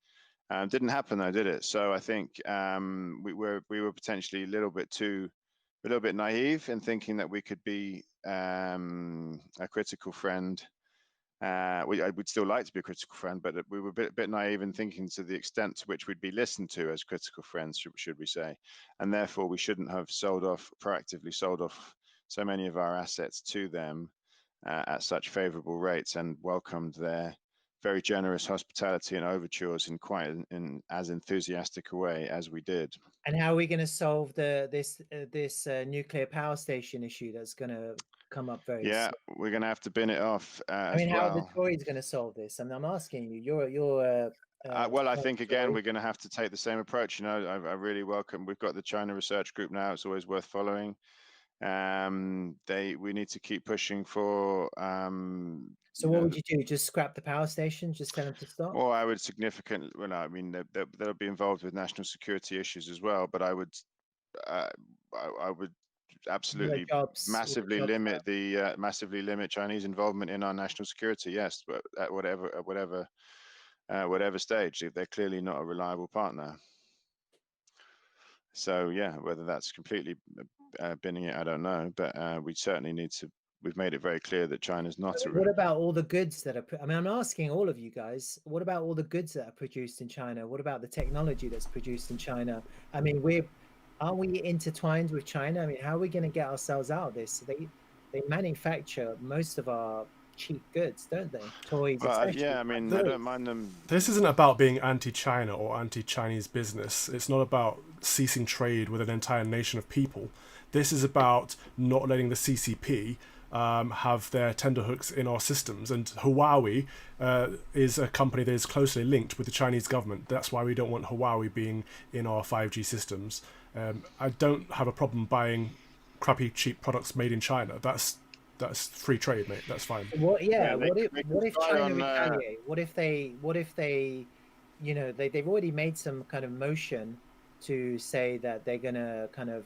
S2: Didn't happen though, did it? So I think we were potentially a little bit naive in thinking that we could be a critical friend. We'd still like to be a critical friend, but we were a bit naive in thinking to the extent to which we'd be listened to as critical friends, should we say, and therefore we shouldn't have proactively sold off so many of our assets to them at such favourable rates and welcomed their very generous hospitality and overtures in quite as enthusiastic a way as we did.
S4: And how are we going to solve this nuclear power station issue that's going to come up very soon?
S2: We're going to have to bin it off
S4: I mean, how are the Tories going to solve this? I mean, I'm asking you. You're
S2: well, I think again we're going to have to take the same approach. You know, I really welcome. We've got the China Research Group now. It's always worth following. We need to keep pushing for.
S4: So what would you do? Just scrap the power station? Just tell them to stop?
S2: Well, I would significantly. Well, I mean, they'll be involved with national security issues as well. But I would absolutely massively limit Chinese involvement in our national security. Yes, but at whatever stage, they're clearly not a reliable partner. So yeah, whether that's completely binning it, I don't know. But we certainly need to. We've made it very clear that China's not.
S4: What about all the goods that are? I mean, I'm asking all of you guys. What about all the goods that are produced in China? What about the technology that's produced in China? I mean, aren't we intertwined with China? I mean, how are we going to get ourselves out of this? They manufacture most of our cheap goods, don't they? Toys.
S2: Yeah, I mean, I don't mind them.
S1: This isn't about being anti-China or anti-Chinese business. It's not about ceasing trade with an entire nation of people. This is about not letting the CCP have their tenterhooks in our systems. And Huawei is a company that is closely linked with the Chinese government. That's why we don't want Huawei being in our 5G systems. I don't have a problem buying crappy, cheap products made in China. That's free trade, mate. That's fine.
S4: What if China retaliate? What if they, you know, they've already made some kind of motion to say that they're gonna kind of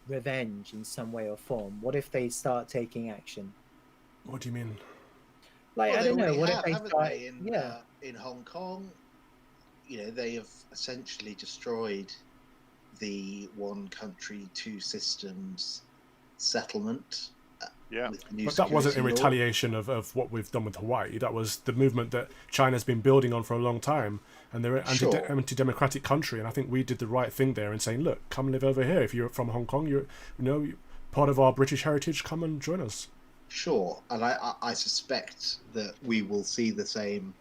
S4: revenge in some way or form? What if they start taking action?
S1: What do you mean?
S4: Like, I don't know. What if they start?
S3: In Hong Kong, you know, they have essentially destroyed the one country, two systems settlement.
S1: But that wasn't in retaliation of what we've done with Hawaii. That was the movement that China's been building on for a long time, and they're an anti-democratic country. And I think we did the right thing there in saying, look, come live over here. If you're from Hong Kong, you're part of our British heritage. Come and join us.
S3: Sure, and I suspect that we will see the same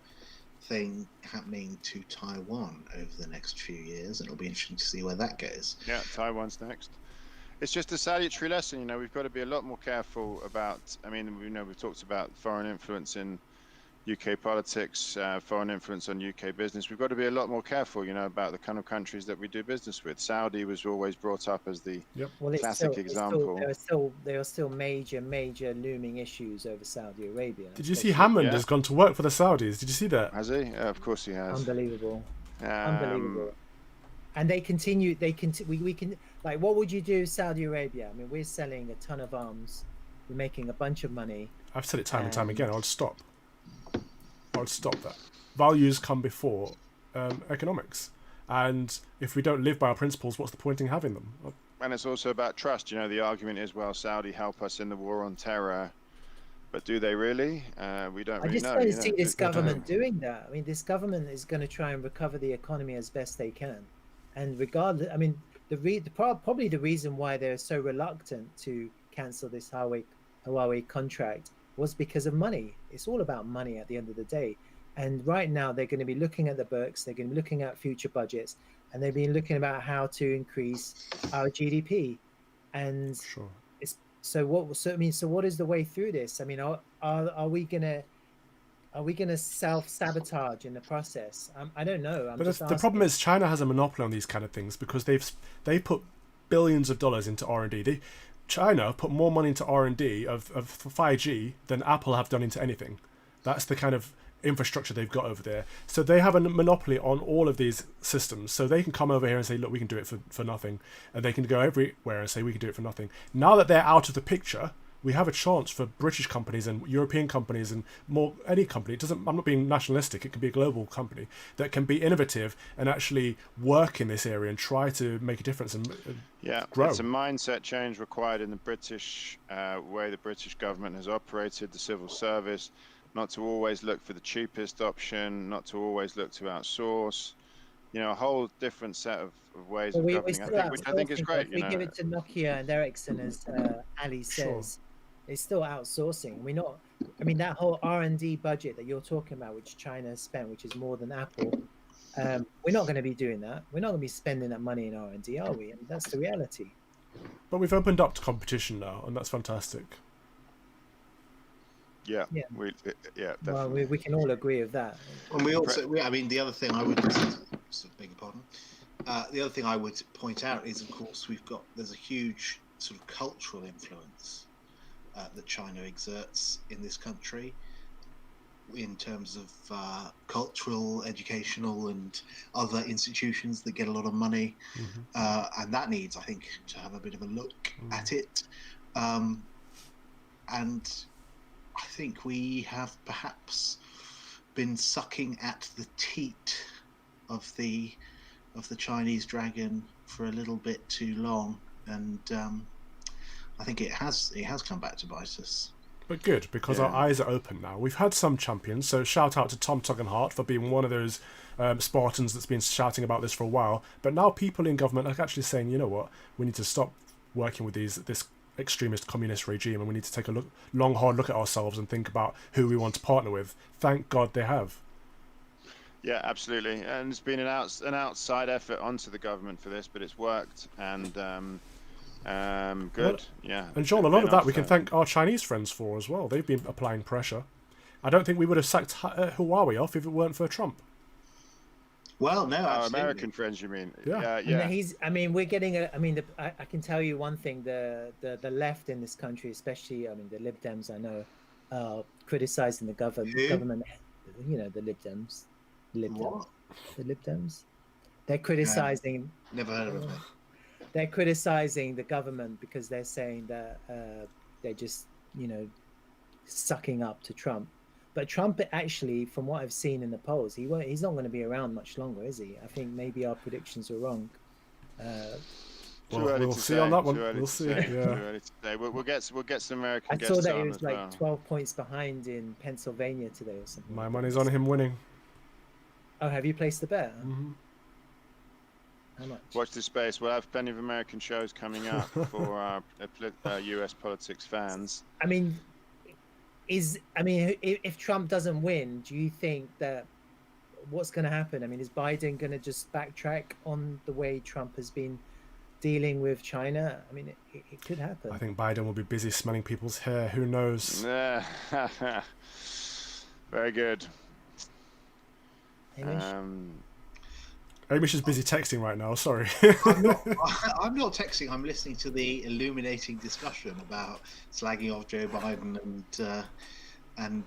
S3: thing happening to Taiwan over the next few years, and it'll be interesting to see where that goes.
S2: Yeah, Taiwan's next. It's just a salutary lesson, you know. We've got to be a lot more careful about. I mean, we've talked about foreign influence in UK politics, foreign influence on UK business. We've got to be a lot more careful, you know, about the kind of countries that we do business with. Saudi was always brought up as the classic example.
S4: There are still major looming issues over Saudi Arabia.
S1: Did you see Hammond has gone to work for the Saudis? Did you see that?
S2: Has he? Of course he has.
S4: Unbelievable. Unbelievable. And we can, like, what would you do, Saudi Arabia? I mean, we're selling a ton of arms. We're making a bunch of money.
S1: I've said it time and time again. I'll stop that. Values come before economics. And if we don't live by our principles, what's the point in having them?
S2: And it's also about trust. You know, the argument is, well, Saudi help us in the war on terror. But do they really? We don't really know.
S4: I just don't see this government doing that. I mean, this government is going to try and recover the economy as best they can. And regardless, I mean, probably the reason why they're so reluctant to cancel this Huawei contract was because of money. It's all about money at the end of the day. And right now they're going to be looking at the books, they're going to be looking at future budgets, and they've been looking about how to increase our GDP. And so what is the way through this? I mean, are we going to are we going to self-sabotage in the process? I don't know.
S1: But the problem is China has a monopoly on these kind of things because they've put billions of dollars into R&D. China put more money into R&D of 5G than Apple have done into anything. That's the kind of infrastructure they've got over there. So they have a monopoly on all of these systems. So they can come over here and say, look, we can do it for nothing. And they can go everywhere and say, we can do it for nothing. Now that they're out of the picture, we have a chance for British companies and European companies and any company. I'm not being nationalistic. It can be a global company that can be innovative and actually work in this area and try to make a difference and grow.
S2: It's a mindset change required in the British way the British government has operated, the civil service, not to always look for the cheapest option, not to always look to outsource. A whole different set of ways of governing, which I think is great.
S4: We give it to Nokia and Ericsson, as Ali says. It's still outsourcing. That whole R&D budget that you're talking about, which China has spent, which is more than Apple, we're not going to be doing that. We're not going to be spending that money in R&D, are we? And that's the reality.
S1: But we've opened up to competition now, and that's fantastic.
S2: Yeah.
S4: Definitely.
S2: Well,
S4: we can all agree with that.
S3: And we also, the other thing I would, beg your pardon. The other thing I would point out is, of course, there's a huge sort of cultural influence that China exerts in this country in terms of cultural, educational, and other institutions that get a lot of money, and that needs, I think, to have a bit of a look at it. And I think we have perhaps been sucking at the teat of the Chinese dragon for a little bit too long, and I think it has come back to bite us.
S1: But good, because our eyes are open now. We've had some champions, so shout out to Tom Tuggenhart for being one of those Spartans that's been shouting about this for a while. But now people in government are actually saying, you know what, we need to stop working with this extremist communist regime, and we need to take a long, hard look at ourselves and think about who we want to partner with. Thank God they have.
S2: Yeah, absolutely. And it's been an outside effort onto the government for this, but it's worked, and good.
S1: And John, a lot of that we can thank our Chinese friends for as well. They've been applying pressure. I don't think we would have sacked Huawei off if it weren't for Trump.
S3: Well, no,
S2: our American friends, you mean?
S1: Yeah.
S4: We're getting I can tell you one thing: the left in this country, especially, the Lib Dems, I know, are criticizing the government. The Lib Dems.
S3: What?
S4: The Lib Dems. They're criticizing.
S3: Never heard of it.
S4: They're criticizing the government because they're saying that they're just, sucking up to Trump. But Trump, actually, from what I've seen in the polls, he's not going to be around much longer, is he? I think maybe our predictions were wrong.
S1: We'll see on that one. We'll see.
S2: Yeah. We'll get some American guests.
S4: I saw that he was 12 points behind in Pennsylvania today or something.
S1: My money's on him winning.
S4: Oh, have you placed the bet?
S1: Mm-hmm.
S4: How much?
S2: Watch this space. We'll have plenty of American shows coming up for our US politics fans.
S4: If Trump doesn't win, do you think that what's going to happen? Is Biden going to just backtrack on the way Trump has been dealing with China? It could happen.
S1: I think Biden will be busy smelling people's hair. Who knows?
S2: Very good.
S1: Hamish is busy texting right now. Sorry.
S3: I'm not texting. I'm listening to the illuminating discussion about slagging off Joe Biden and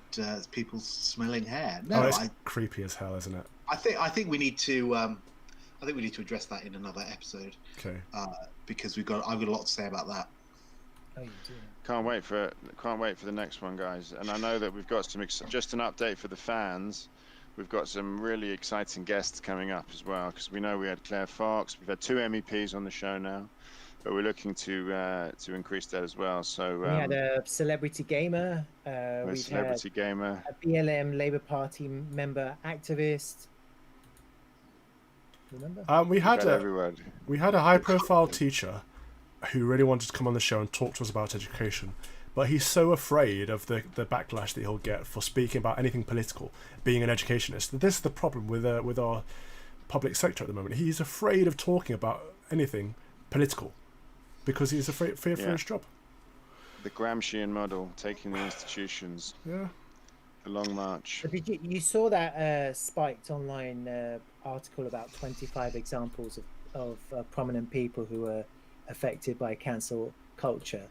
S3: people's smelling hair. No,
S1: it's creepy as hell, isn't it?
S3: I think we need to. I think we need to address that in another episode.
S1: Okay.
S3: Because I've got a lot to say about that.
S4: Oh, you do.
S2: Can't wait for the next one, guys. And I know that we've got just an update for the fans. We've got some really exciting guests coming up as well, because we know we had Claire Fox. We've had 2 MEPs on the show now, but we're looking to increase that as well. So
S4: we had a celebrity gamer.
S2: We've had a
S4: BLM Labour Party member activist. Remember?
S1: We had a high-profile teacher who really wanted to come on the show and talk to us about education. But he's so afraid of the backlash that he'll get for speaking about anything political, being an educationist. This is the problem with our public sector at the moment. He's afraid of talking about anything political because he's afraid for his job.
S2: The Gramscian model, taking the institutions.
S1: Yeah.
S2: A long march.
S4: But did you saw that spiked online article about 25 examples of prominent people who were affected by cancel culture,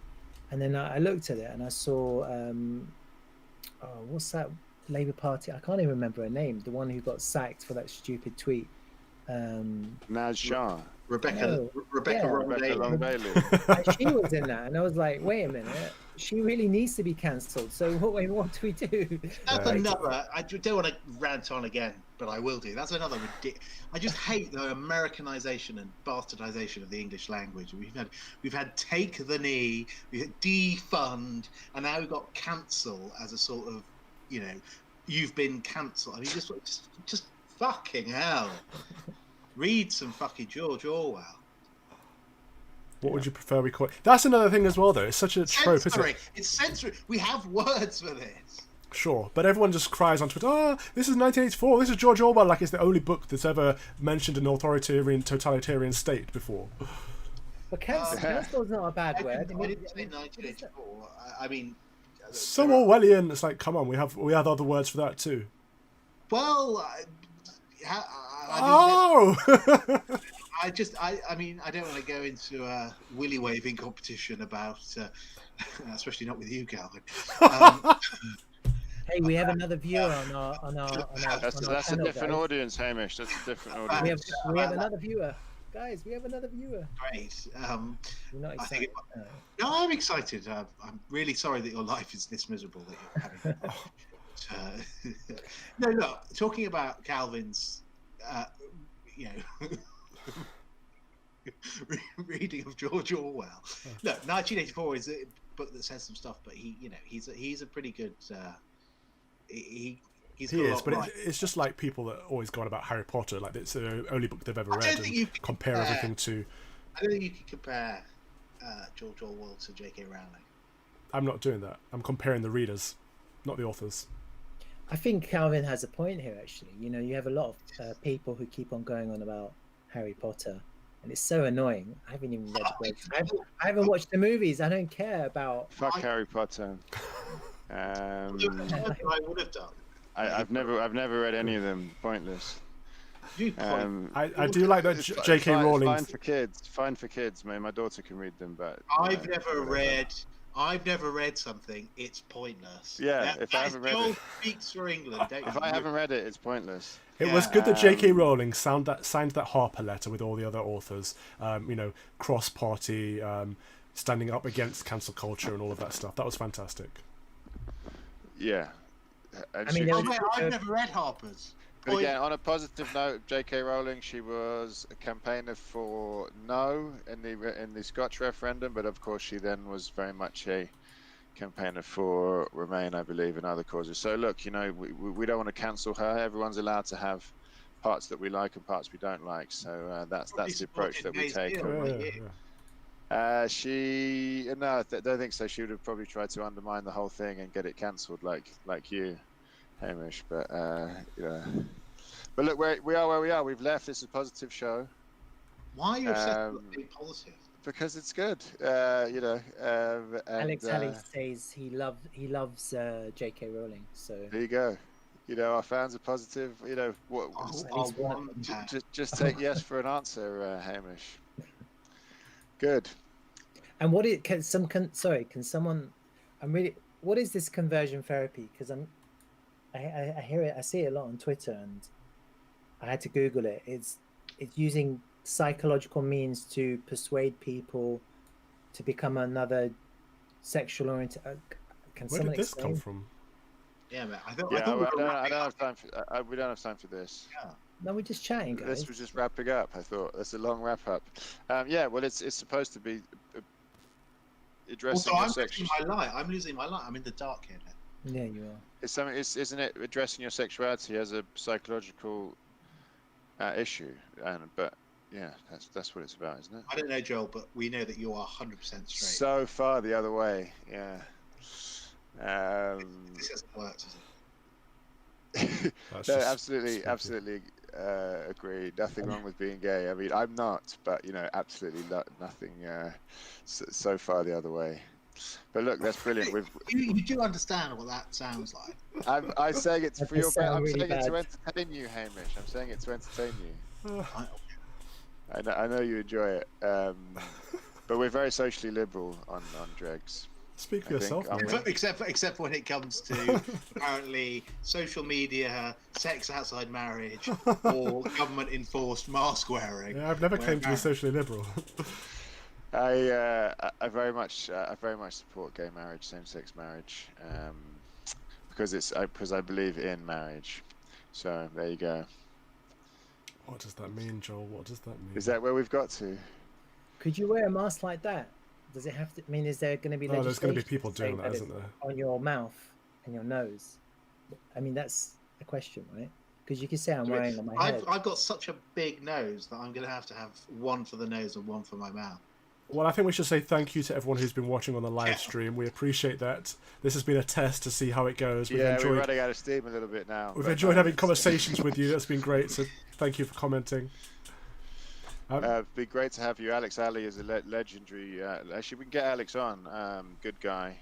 S4: and then I looked at it and I saw what's that Labour Party? I can't even remember her name. The one who got sacked for that stupid tweet.
S2: Naz Shah.
S3: Rebecca
S2: Long Bailey.
S4: She was in that, and I was like, wait a minute, she really needs to be cancelled. So what do we do?
S3: That's another. I don't want to rant on again, but I will do. That's another ridiculous. I just hate the Americanization and bastardization of the English language. We've had take the knee, we had defund, and now we've got cancel as a sort of, you've been cancelled. I mean, just fucking hell. Read some fucking George Orwell.
S1: What would you prefer we call it? That's another thing as well, though. It's such a trope, isn't it?
S3: It's censoring. We have words for this.
S1: Sure, but everyone just cries on Twitter, this is 1984, this is George Orwell, like it's the only book that's ever mentioned an authoritarian, totalitarian state before.
S4: But cancel's not a bad word.
S3: I didn't say 1984. I mean...
S1: So Orwellian, it's like, come on, we have other words for that too.
S3: Well... I mean, I don't want to go into a willy waving competition about, especially not with you, Calvin.
S4: Hey, we have another viewer on our
S2: That's a different audience, Hamish. That's a different audience.
S4: We have another viewer, guys. We have another viewer.
S3: Great.
S4: You're not excited?
S3: No, I'm excited. I'm really sorry that your life is this miserable that you're having. No, look. Talking about Calvin's, reading of George Orwell. Look, 1984 is a book that says some stuff, but he's a pretty good. He is,
S1: but it's just like people that always go on about Harry Potter, like it's the only book they've ever read, and compare everything to.
S3: I don't think you can compare George Orwell to J.K. Rowling.
S1: I'm not doing that. I'm comparing the readers, not the authors.
S4: I think Calvin has a point here, actually. You have a lot of people who keep on going on about Harry Potter, and it's so annoying. I haven't even read the books. I haven't watched the movies. I don't care about...
S2: Fuck Harry Potter.
S3: I would have done.
S2: I've never read any of them. Pointless.
S1: I do like that J.K. Rowling.
S2: Fine for kids. My daughter can read them, but
S3: I've never read something. It's pointless.
S2: Yeah, if I haven't read it,
S3: speaks for England.
S2: If I haven't read it, it's pointless.
S1: It was good that J.K. Rowling signed that Harper letter with all the other authors. Cross-party, standing up against cancel culture and all of that stuff. That was fantastic.
S2: Yeah.
S3: I've never read Harper's.
S2: But again, on a positive note, J.K. Rowling, she was a campaigner for no in the Scotch referendum, but of course she then was very much a campaigner for Remain, I believe, and other causes. So look, we don't want to cancel her. Everyone's allowed to have parts that we like and parts we don't like. So that's the approach that we take. I don't think so. She would have probably tried to undermine the whole thing and get it cancelled, like you, Hamish. But but look, we are where we are. We've left. This is a positive show.
S3: Why are you upset with being positive?
S2: Because it's good.
S4: Alex Haley says he loves J.K. Rowling. So
S2: there you go. Our fans are positive. Just take yes for an answer, Hamish. Good.
S4: And what is this conversion therapy? Because I hear it, I see it a lot on Twitter, and I had to Google it. It's using psychological means to persuade people to become another sexual orientation.
S1: Where did this come from?
S3: Yeah, man.
S2: I don't have time for. We don't have time for this.
S3: Yeah.
S4: No, we're just chatting, guys.
S2: This was just wrapping up. I thought that's a long wrap up. Well, it's supposed to be addressing your sexuality.
S3: I'm losing my light. I'm in the dark here now.
S4: Yeah, you are.
S2: Isn't it addressing your sexuality as a psychological issue? But yeah, that's what it's about, isn't it?
S3: I don't know, Joel, but we know that you are 100% straight.
S2: So far the other way, yeah.
S3: This hasn't worked, has it?
S2: No, absolutely agree. Nothing wrong with being gay. I mean, I'm not, but absolutely nothing. So far the other way. But look, that's brilliant.
S3: You do understand what that sounds like.
S2: I'm saying it's for your. I'm
S4: really
S2: saying it to
S4: bad.
S2: entertain you, Hamish. I'm saying it to entertain you. I know you enjoy it, but we're very socially liberal on Dregs.
S1: Speak for yourself.
S3: Except when it comes to apparently social media, sex outside marriage, or government enforced mask wearing.
S1: Yeah, I've never claimed to be socially liberal.
S2: I very much support gay marriage, same-sex marriage, because I believe in marriage. So there you go.
S1: What does that mean, Joel? What does that mean?
S2: Is that where we've got to?
S4: Could you wear a mask like that? Does it have to? I mean, is there going to be?
S1: Oh, there's going to be
S4: legislation
S1: people
S4: to say
S1: doing that, isn't there?
S4: On your mouth and your nose. I mean, that's a question, right? Because you can say I'm wearing it on my head.
S3: I've got such a big nose that I'm going to have one for the nose and one for my mouth.
S1: Well, I think we should say thank you to everyone who's been watching on the live stream. We appreciate that. This has been a test to see how it goes.
S2: We're running out of steam a little bit now.
S1: We've enjoyed having conversations with you. That's been great. So thank you for commenting.
S2: It'd be great to have you. Alex Ali is a legendary. Actually, we can get Alex on. Good guy,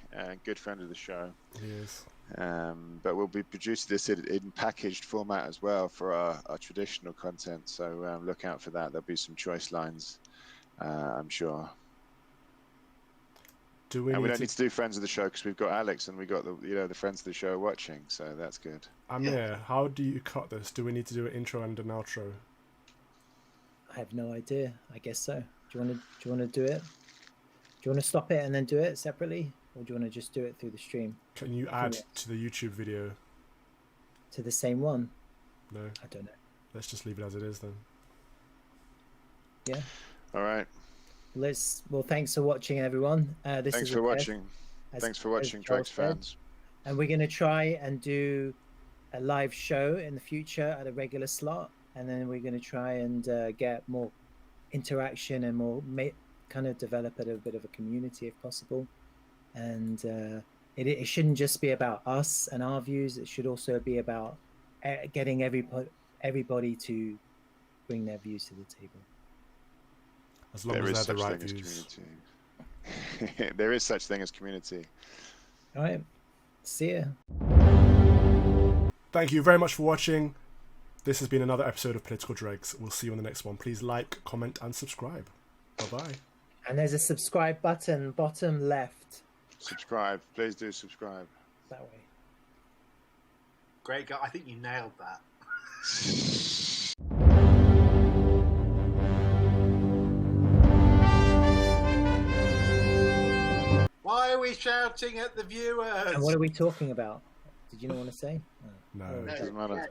S2: good friend of the show.
S1: He is.
S2: But we'll be producing this in packaged format as well for our traditional content. So look out for that. There'll be some choice lines, I'm sure. We don't need to do friends of the show because we've got Alex and we got the friends of the show watching. So that's good.
S1: Amir, how do you cut this? Do we need to do an intro and an outro?
S4: I have no idea. I guess so. Do you want to do it? Do you want to stop it and then do it separately, or do you want to just do it through the stream?
S1: Can you add to the YouTube video?
S4: To the same one?
S1: No.
S4: I don't know.
S1: Let's just leave it as it is then.
S4: Yeah.
S2: All right.
S4: Well, thanks for watching, everyone.
S2: Thanks for watching. Thanks for watching, Dregs fans.
S4: And we're going to try and do a live show in the future at a regular slot. And then we're going to try and get more interaction and more kind of develop a bit of a community if possible. And it shouldn't just be about us and our views. It should also be about getting everybody to bring their views to the table.
S1: As long as they're the right views.
S2: There is such thing as community.
S4: All right. See ya.
S1: Thank you very much for watching. This has been another episode of Political Dregs. We'll see you on the next one. Please like, comment, and subscribe. Bye-bye. And there's a subscribe button, bottom left.
S2: Subscribe. Please do subscribe.
S1: That way.
S3: Great guy. I think you nailed that. Why are we shouting at the viewers?
S4: And what are we talking about? Did you not want to say?
S1: No, it doesn't matter.